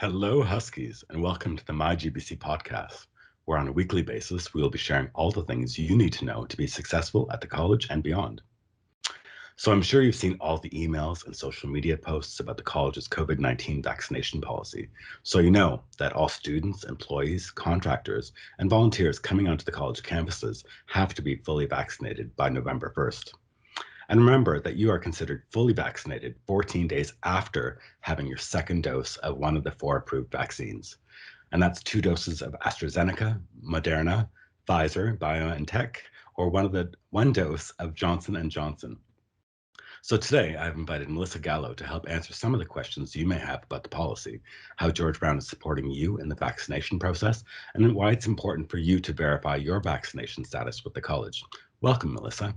Hello, Huskies, and welcome to the GBC Podcast, where on a weekly basis, we will be sharing all the things you need to know to be successful at the college and beyond. So I'm sure you've seen all the emails and social media posts about the college's COVID-19 vaccination policy. So you know that all students, employees, contractors, and volunteers coming onto the college campuses have to be fully vaccinated by November 1st. And remember that you are considered fully vaccinated 14 days after having your second dose of one of the 4 approved vaccines. And that's 2 doses of AstraZeneca, Moderna, Pfizer, BioNTech, or one dose of Johnson & Johnson. So today I've invited Melissa Gallo to help answer some of the questions you may have about the policy, how George Brown is supporting you in the vaccination process, and why it's important for you to verify your vaccination status with the college. Welcome, Melissa.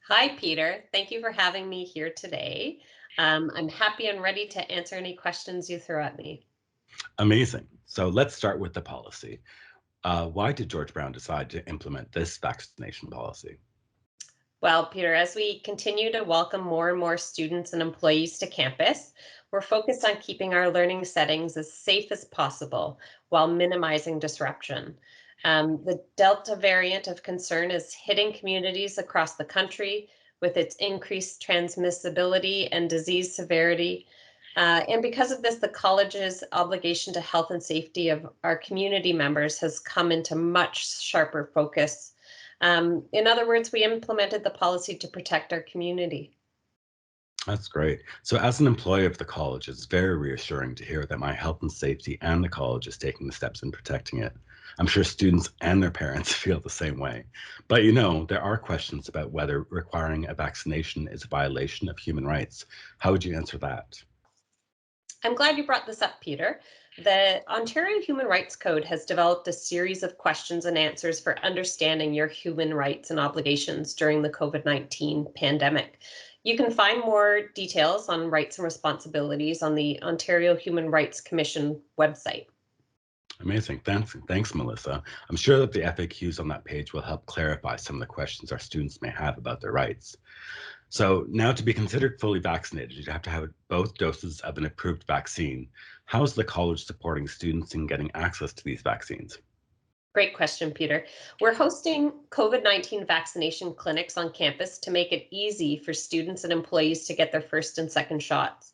Hi, Peter. Thank you for having me here today. I'm happy and ready to answer any questions you throw at me. Amazing. So let's start with the policy. Why did George Brown decide to implement this vaccination policy? Well, Peter, as we continue to welcome more and more students and employees to campus, we're focused on keeping our learning settings as safe as possible while minimizing disruption. The Delta variant of concern is hitting communities across the country with its increased transmissibility and disease severity. And because of this, the college's obligation to health and safety of our community members has come into much sharper focus. In other words, we implemented the policy to protect our community. That's great. So as an employee of the college, it's very reassuring to hear that my health and safety and the college is taking the steps in protecting it. I'm sure students and their parents feel the same way. But there are questions about whether requiring a vaccination is a violation of human rights. How would you answer that? I'm glad you brought this up, Peter. The Ontario Human Rights Code has developed a series of questions and answers for understanding your human rights and obligations during the COVID-19 pandemic. You can find more details on rights and responsibilities on the Ontario Human Rights Commission website. Amazing. Thanks, Melissa. I'm sure that the FAQs on that page will help clarify some of the questions our students may have about their rights. So now, to be considered fully vaccinated, you have to have both doses of an approved vaccine. How is the college supporting students in getting access to these vaccines? Great question, Peter. We're hosting COVID-19 vaccination clinics on campus to make it easy for students and employees to get their first and second shots.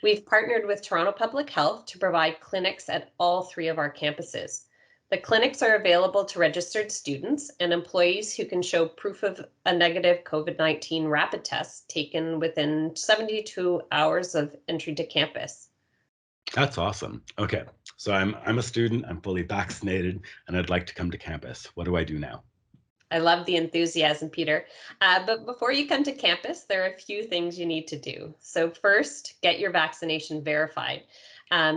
We've partnered with Toronto Public Health to provide clinics at all 3 of our campuses. The clinics are available to registered students and employees who can show proof of a negative COVID-19 rapid test taken within 72 hours of entry to campus. That's awesome. Okay, so I'm a student, I'm fully vaccinated, and I'd like to come to campus. What do I do now? I love the enthusiasm, Peter. But before you come to campus, there are a few things you need to do. So first, get your vaccination verified.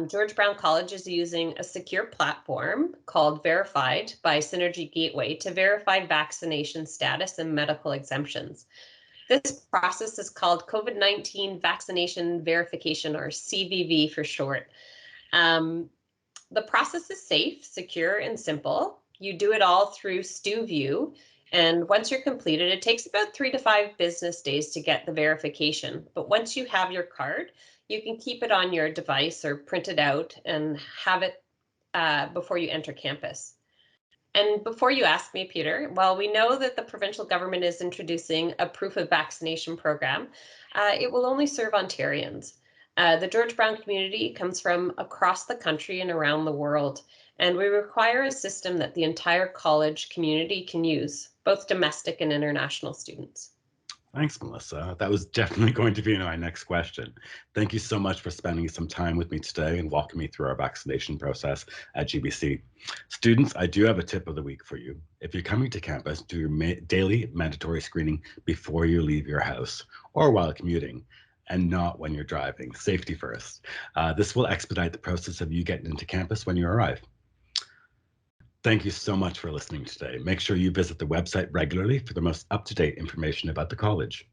George Brown College is using a secure platform called Verified by Synergy Gateway to verify vaccination status and medical exemptions. This process is called COVID-19 Vaccination Verification, or CVV for short. The process is safe, secure, and simple. You do it all through StuView. And once you're completed, it takes about 3 to 5 business days to get the verification. But once you have your card, you can keep it on your device or print it out and have it before you enter campus. And before you ask me, Peter, while we know that the provincial government is introducing a proof of vaccination program, it will only serve Ontarians. The George Brown community comes from across the country and around the world, and we require a system that the entire college community can use, both domestic and international students. Thanks, Melissa. That was definitely going to be my next question. Thank you so much for spending some time with me today and walking me through our vaccination process at GBC. Students, I do have a tip of the week for you. If you're coming to campus, do your daily mandatory screening before you leave your house or while commuting, and not when you're driving. Safety first. This will expedite the process of you getting into campus when you arrive. Thank you so much for listening today. Make sure you visit the website regularly for the most up-to-date information about the college.